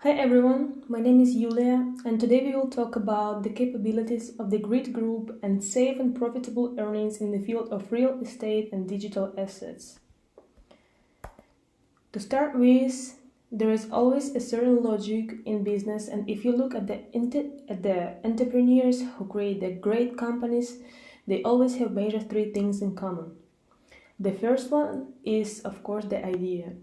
Hi everyone, my name is Yulia and today we will talk about the capabilities of the GRID Group and safe and profitable earnings in the field of real estate and digital assets. To start with, there is always a certain logic in business, and if you look at the entrepreneurs who create the great companies, they always have major three things in common. The first one is, of course, the idea.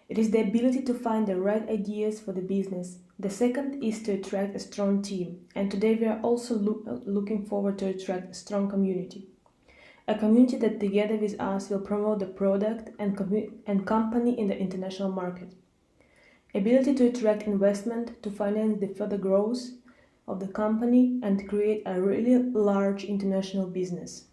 It is the ability to find the right ideas for the business. The second is to attract a strong team, and today we are also looking forward to attract a strong community. A community that together with us will promote the product and company in the international market. Ability to attract investment to finance the further growth of the company and create a really large international business.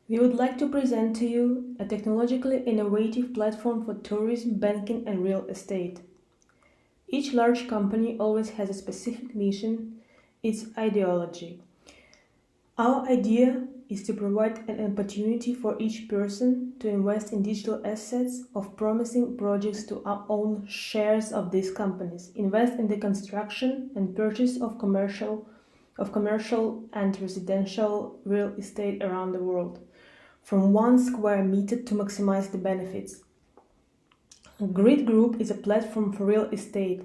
We would like to present to you a technologically innovative platform for tourism, banking, and real estate. Each large company always has a specific mission, its ideology. Our idea is to provide an opportunity for each person to invest in digital assets of promising projects to own shares of these companies, invest in the construction and purchase of commercial and residential real estate around the world, from 1 square meter to maximize the benefits. GRID Group is a platform for real estate,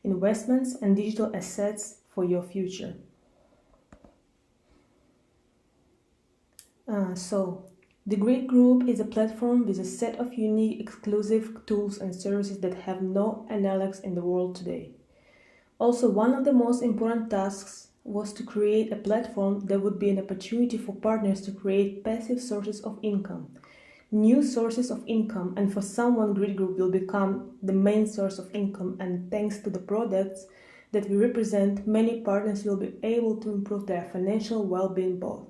investments and digital assets for your future. The GRID Group is a platform with a set of unique exclusive tools and services that have no analogs in the world today. Also, one of the most important tasks was to create a platform that would be an opportunity for partners to create passive sources of income, new sources of income, and for someone GRID Group will become the main source of income, and thanks to the products that we represent, many partners will be able to improve their financial well-being both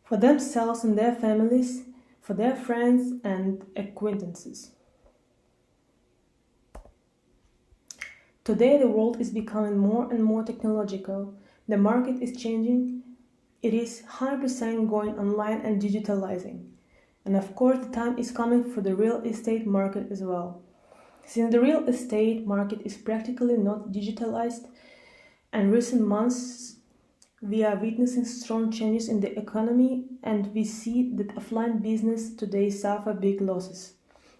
for themselves and their families, for their friends and acquaintances. Today the world is becoming more and more technological. The market is changing. It is 100% going online and digitalizing. And of course the time is coming for the real estate market as well. Since the real estate market is practically not digitalized, and recent months we are witnessing strong changes in the economy, and we see that offline business today suffer big losses.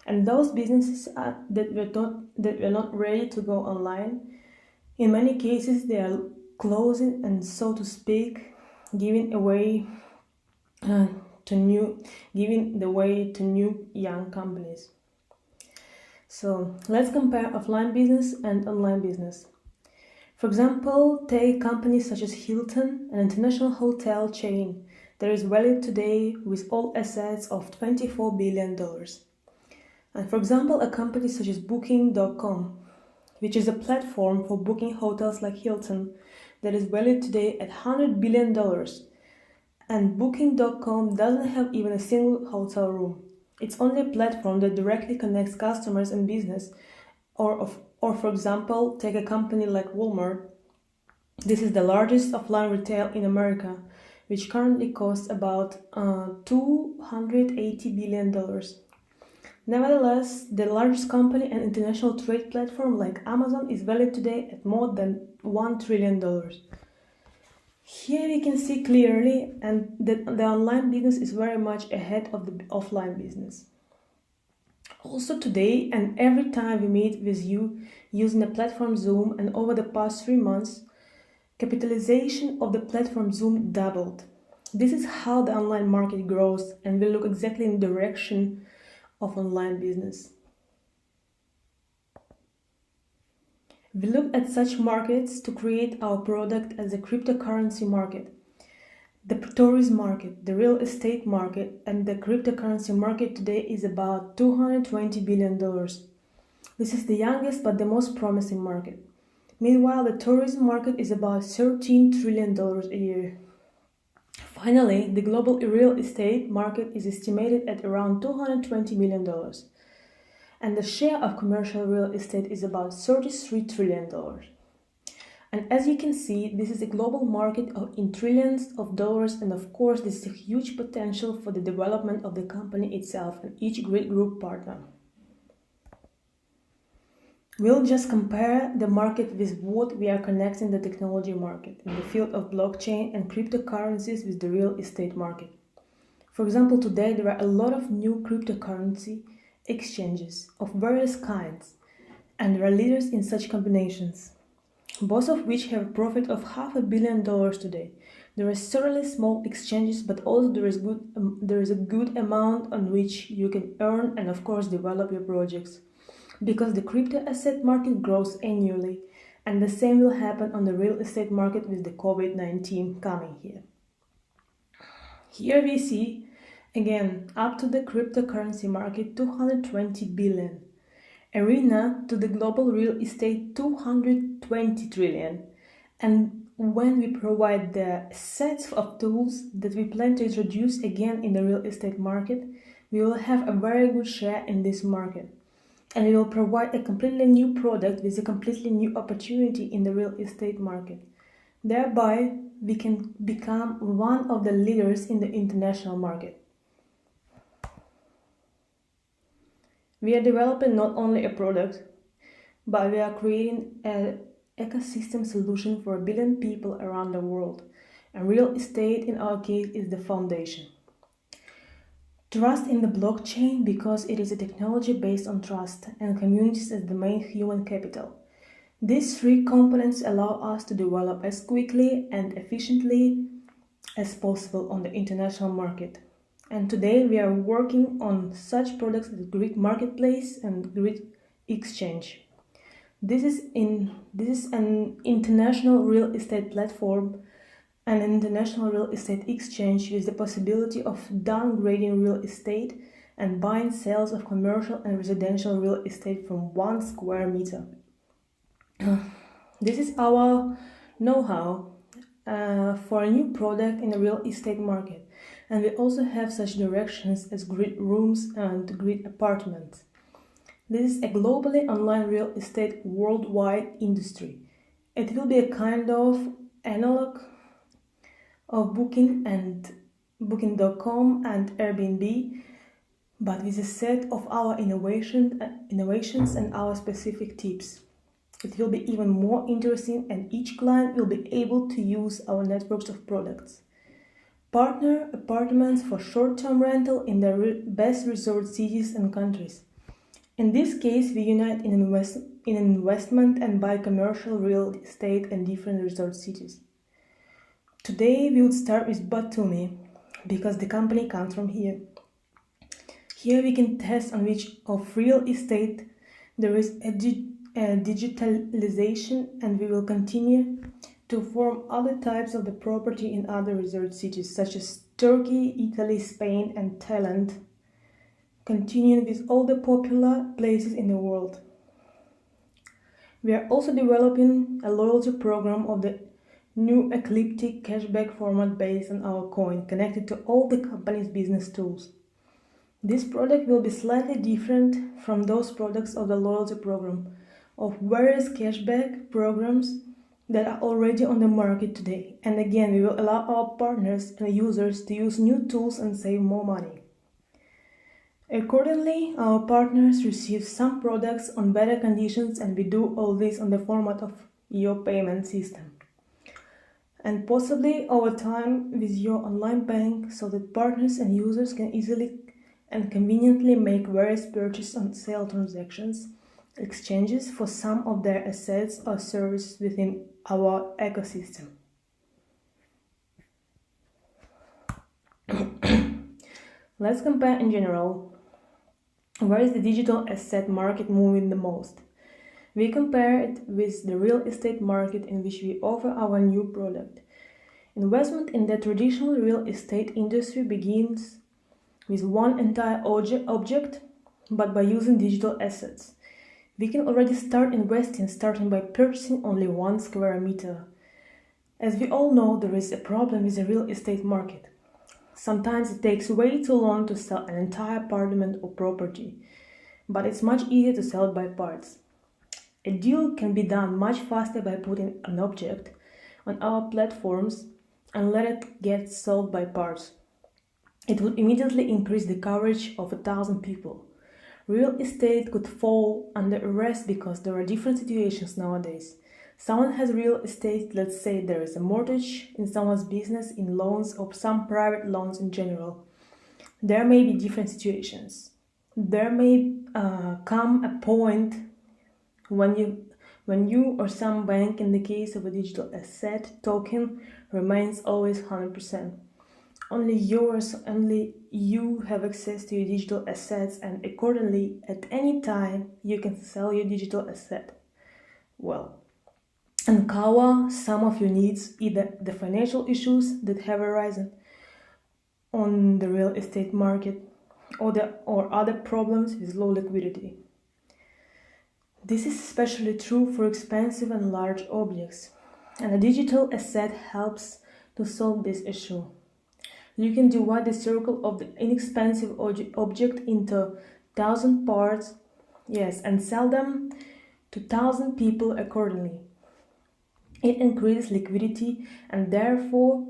And those businesses that were not ready to go online, in many cases they are closing and, so to speak, giving the way to new young companies. So let's compare offline business and online business. For example, take companies such as Hilton, an international hotel chain that is valued today with all assets of $24 billion. And for example, a company such as Booking.com, which is a platform for booking hotels like Hilton, that is valued today at $100 billion. And Booking.com doesn't have even a single hotel room. It's only a platform that directly connects customers and business. Or for example, take a company like Walmart. This is the largest offline retail in America, which currently costs about $280 billion. Nevertheless, the largest company and international trade platform like Amazon is valued today at more than $1 trillion. Here we can see clearly that the online business is very much ahead of the offline business. Also today, and every time we meet with you using the platform Zoom, and over the past 3 months, capitalization of the platform Zoom doubled. This is how the online market grows, and will look exactly in the direction of online business. We look at such markets to create our product as a cryptocurrency market, the tourism market, the real estate market, and the cryptocurrency market today is about $220 billion. This is the youngest but the most promising market. Meanwhile, the tourism market is about $13 trillion a year. Finally, the global real estate market is estimated at around $220 million. And the share of commercial real estate is about $33 trillion. And as you can see, this is a global market in trillions of dollars, and of course this is a huge potential for the development of the company itself and each GRID Group partner. We'll just compare the market with what we are connecting the technology market in the field of blockchain and cryptocurrencies with the real estate market. For example, today there are a lot of new cryptocurrency exchanges of various kinds, and there are leaders in such combinations, both of which have a profit of $500 million today. There are certainly small exchanges, but also there is a good amount on which you can earn and of course develop your projects. Because the crypto asset market grows annually, and the same will happen on the real estate market with the COVID-19 coming here. Here we see, again, up to the cryptocurrency market 220 billion, arena to the global real estate 220 trillion, and when we provide the sets of tools that we plan to introduce again in the real estate market, we will have a very good share in this market. And we will provide a completely new product with a completely new opportunity in the real estate market. Thereby, we can become one of the leaders in the international market. We are developing not only a product, but we are creating an ecosystem solution for 1 billion people around the world. And real estate, in our case, is the foundation. Trust in the blockchain because it is a technology based on trust and communities as the main human capital. These three components allow us to develop as quickly and efficiently as possible on the international market. And today we are working on such products as GRID Marketplace and GRID EXCHANGE. This is an international real estate platform, an international real estate exchange with the possibility of downgrading real estate and buying sales of commercial and residential real estate from 1 square meter. This is our know-how for a new product in the real estate market, and we also have such directions as grid rooms and grid apartments. This is a globally online real estate worldwide industry. It will be a kind of analog of Booking and Booking.com and Airbnb, but with a set of our innovations and our specific tips. It will be even more interesting, and each client will be able to use our networks of products. Partner apartments for short-term rental in the best resort cities and countries. In this case, we unite in investment and buy commercial real estate in different resort cities. Today we will start with Batumi, because the company comes from here. Here we can test on which of real estate there is a digitalization, and we will continue to form other types of the property in other resort cities such as Turkey, Italy, Spain and Thailand, continuing with all the popular places in the world. We are also developing a loyalty program of the new eclectic cashback format based on our coin, connected to all the company's business tools. This product will be slightly different from those products of the loyalty program of various cashback programs that are already on the market today. And again, we will allow our partners and users to use new tools and save more money. Accordingly, our partners receive some products on better conditions, and we do all this on the format of your payment system. And possibly over time with your online bank, so that partners and users can easily and conveniently make various purchase and sale transactions, exchanges for some of their assets or services within our ecosystem. Let's compare in general. Where is the digital asset market moving the most? We compare it with the real estate market, in which we offer our new product. Investment in the traditional real estate industry begins with one entire object, but by using digital assets. We can already start investing, starting by purchasing only 1 square meter. As we all know, there is a problem with the real estate market. Sometimes it takes way too long to sell an entire apartment or property, but it's much easier to sell it by parts. A deal can be done much faster by putting an object on our platforms and let it get sold by parts. It would immediately increase the coverage of 1,000 people. Real estate could fall under arrest because there are different situations nowadays. Someone has real estate, let's say there is a mortgage in someone's business, in loans, or some private loans in general. There may be different situations. There may come a point when you or some bank, in the case of a digital asset token, remains always 100%. Only you have access to your digital assets, and accordingly, at any time, you can sell your digital asset. Well, and cover some of your needs, either the financial issues that have arisen on the real estate market or other problems with low liquidity. This is especially true for expensive and large objects, and a digital asset helps to solve this issue. You can divide the circle of the inexpensive object into 1,000 parts, and sell them to 1,000 people accordingly. It increases liquidity and therefore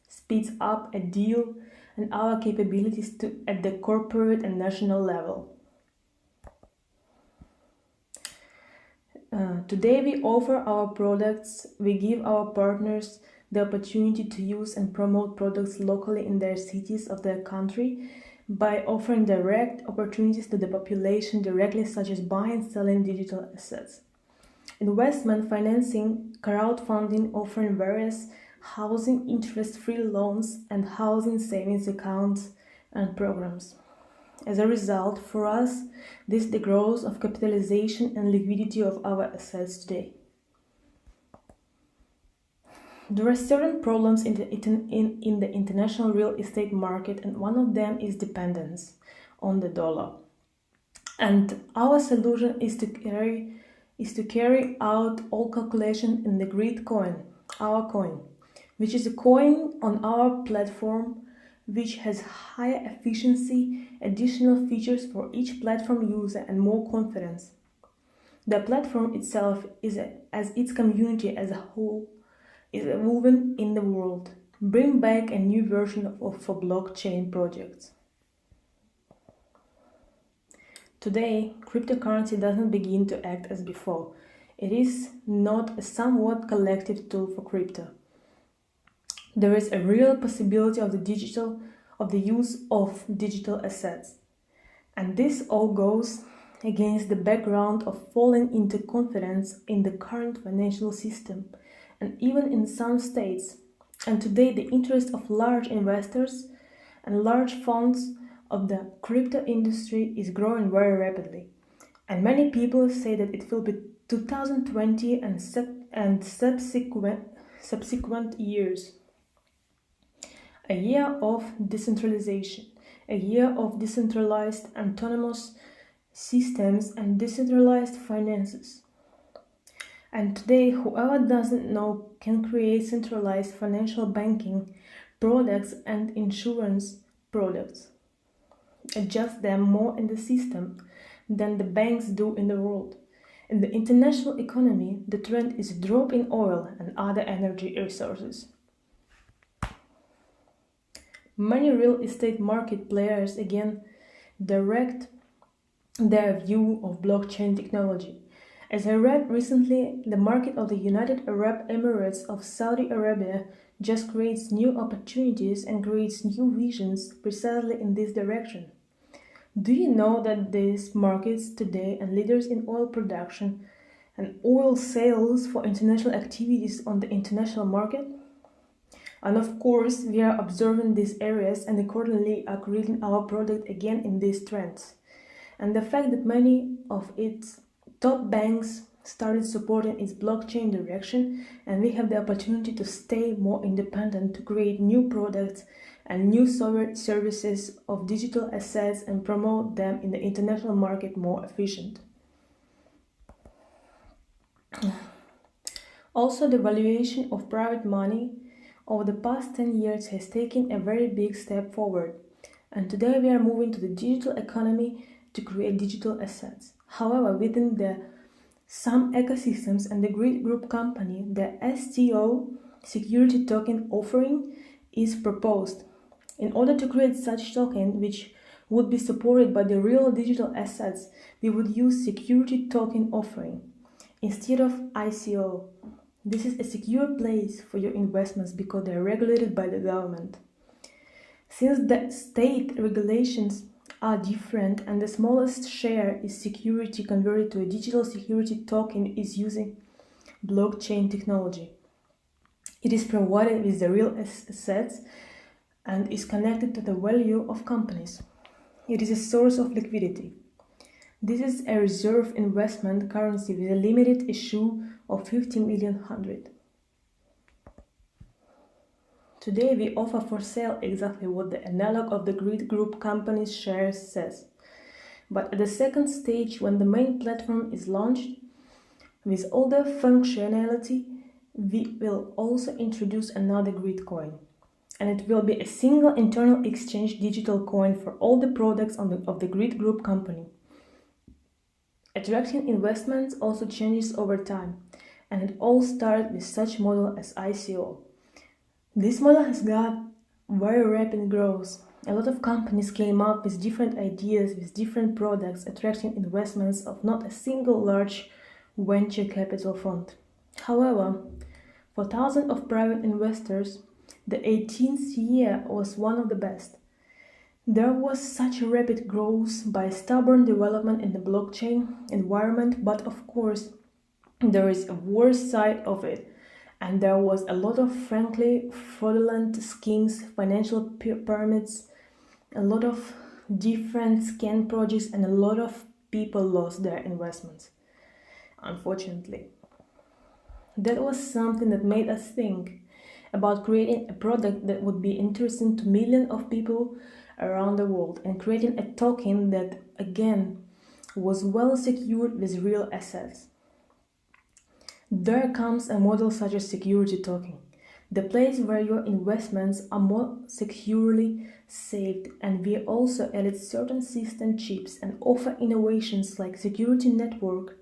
speeds up a deal and our capabilities at the corporate and national level. Today we offer our products, we give our partners the opportunity to use and promote products locally in their cities of their country by offering direct opportunities to the population directly, such as buying and selling digital assets. Investment financing, crowdfunding, offering various housing interest-free loans and housing savings accounts and programs. As a result, for us, this is the growth of capitalization and liquidity of our assets today. There are certain problems in the international real estate market, and one of them is dependence on the dollar. And our solution is to carry out all calculation in the GRID coin, our coin, which is a coin on our platform which has higher efficiency, additional features for each platform user, and more confidence. The platform itself as its community as a whole is evolving in the world. Bring back a new version for blockchain projects. Today, cryptocurrency doesn't begin to act as before. It is not a somewhat collective tool for crypto. There is a real possibility of the use of digital assets. And this all goes against the background of falling into confidence in the current financial system, and even in some states. And today the interest of large investors and large funds of the crypto industry is growing very rapidly. And many people say that it will be 2020 and subsequent years. A year of decentralization, a year of decentralized autonomous systems and decentralized finances. And today, whoever doesn't know can create centralized financial banking products and insurance products. Adjust them more in the system than the banks do in the world. In the international economy, the trend is a drop in oil and other energy resources. Many real estate market players again direct their view of blockchain technology. As I read recently, the market of the United Arab Emirates of Saudi Arabia just creates new opportunities and creates new visions precisely in this direction. Do you know that these markets today and leaders in oil production and oil sales for international activities on the international market? And of course, we are observing these areas and accordingly are creating our product again in these trends. And the fact that many of its top banks started supporting its blockchain direction, and we have the opportunity to stay more independent, to create new products and new services of digital assets and promote them in the international market more efficient. Also, the valuation of private money over the past 10 years has taken a very big step forward, and today we are moving to the digital economy to create digital assets. However, within some ecosystems and the GRID Group company, the STO security token offering is proposed. In order to create such token, which would be supported by the real digital assets, we would use security token offering instead of ICO. This is a secure place for your investments because they are regulated by the government. Since the state regulations are different and the smallest share is security converted to a digital security token is using blockchain technology. It is provided with the real assets and is connected to the value of companies. It is a source of liquidity. This is a reserve investment currency with a limited issue of 50 million hundred. Today we offer for sale exactly what the analog of the GRID Group company's shares says. But at the second stage, when the main platform is launched, with all the functionality, we will also introduce another GRID coin. And it will be a single internal exchange digital coin for all the products of the GRID Group company. Attracting investments also changes over time, and it all started with such model as ICO. This model has got very rapid growth. A lot of companies came up with different ideas, with different products, attracting investments of not a single large venture capital fund. However, for thousands of private investors, the 18th year was one of the best. There was such a rapid growth by stubborn development in the blockchain environment, but of course, there is a worse side of it, and there was a lot of frankly fraudulent schemes, financial pyramids, a lot of different scam projects, and a lot of people lost their investments, unfortunately. That was something that made us think about creating a product that would be interesting to millions of people around the world and creating a token that, again, was well secured with real assets. There comes a model such as security token, the place where your investments are more securely saved, and we also added certain system chips and offer innovations like security network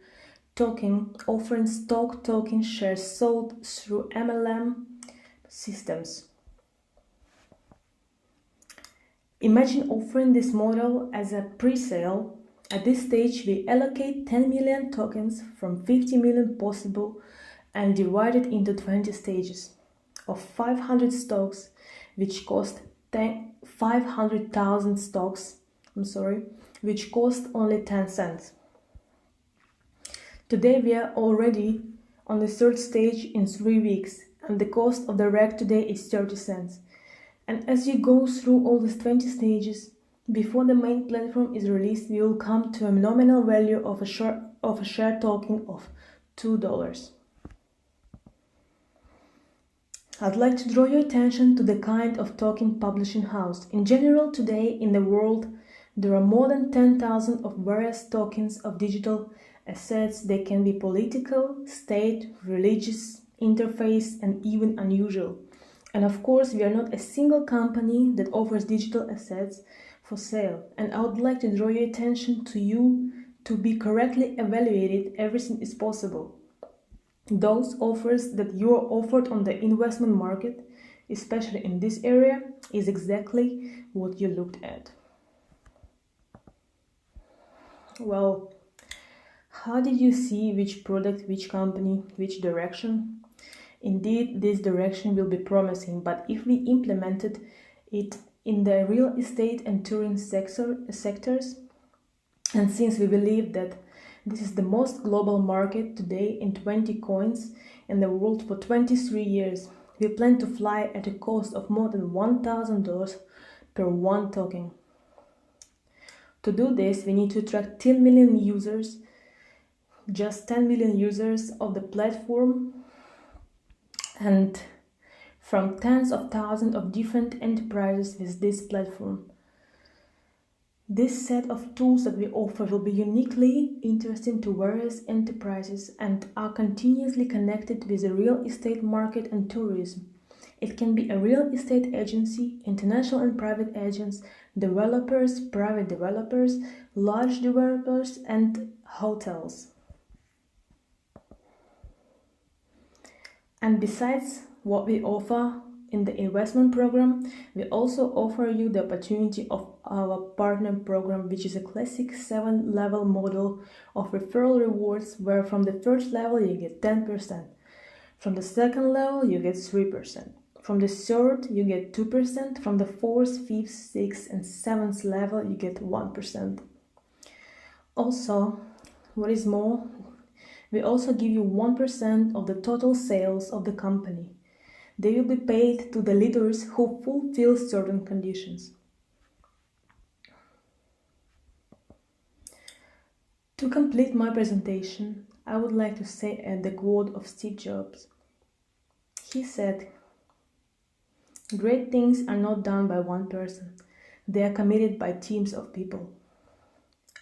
token, offering stock token shares sold through MLM systems. Imagine offering this model as a pre-sale. At this stage, we allocate 10 million tokens from 50 million possible and divide it into 20 stages of 500 stocks, which cost 500,000 stocks, which cost only 10 cents. Today, we are already on the third stage in 3 weeks, and the cost of the rack today is 30 cents. And as you go through all these 20 stages, before the main platform is released, we will come to a nominal value of a share token of $2. I'd like to draw your attention to the kind of token publishing house. In general, today in the world, there are more than 10,000 of various tokens of digital assets. They can be political, state, religious, interface, and even unusual. And of course, we are not a single company that offers digital assets for sale. And I would like to draw your attention to you to be correctly evaluated. Everything is possible. Those offers that you are offered on the investment market, especially in this area, is exactly what you looked at. Well, how did you see which product, which company, which direction? Indeed, this direction will be promising, but if we implemented it in the real estate and tourism sectors, and since we believe that this is the most global market today in 20 coins in the world for 23 years, we plan to fly at a cost of more than $1,000 per one token. To do this, we need to attract 10 million users, just 10 million users of the platform, and from tens of thousands of different enterprises with this platform. This set of tools that we offer will be uniquely interesting to various enterprises and are continuously connected with the real estate market and tourism. It can be a real estate agency, international and private agents, developers, private developers, large developers, and hotels. And besides what we offer In the investment program, we also offer you the opportunity of our partner program, which is a classic 7-level model of referral rewards, where from the first level you get 10%, from the second level you get 3%, from the third you get 2%, from the fourth, fifth, sixth, and seventh level you get 1%. Also, what is more, we also give you 1% of the total sales of the company. They will be paid to the leaders who fulfill certain conditions. To complete my presentation, I would like to say the quote of Steve Jobs. He said, "Great things are not done by one person. They are committed by teams of people."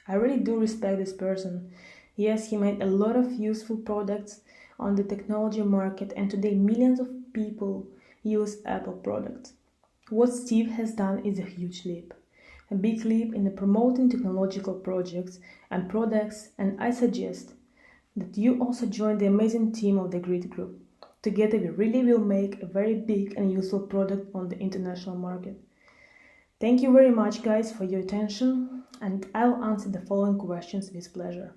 I really do respect this person. Yes, he made a lot of useful products on the technology market, and today millions of people use Apple products. What Steve has done is a huge leap, a big leap in the promoting technological projects and products, and I suggest that you also join the amazing team of the GRID Group. Together we really will make a very big and useful product on the international market. Thank you very much, guys, for your attention, and I'll answer the following questions with pleasure.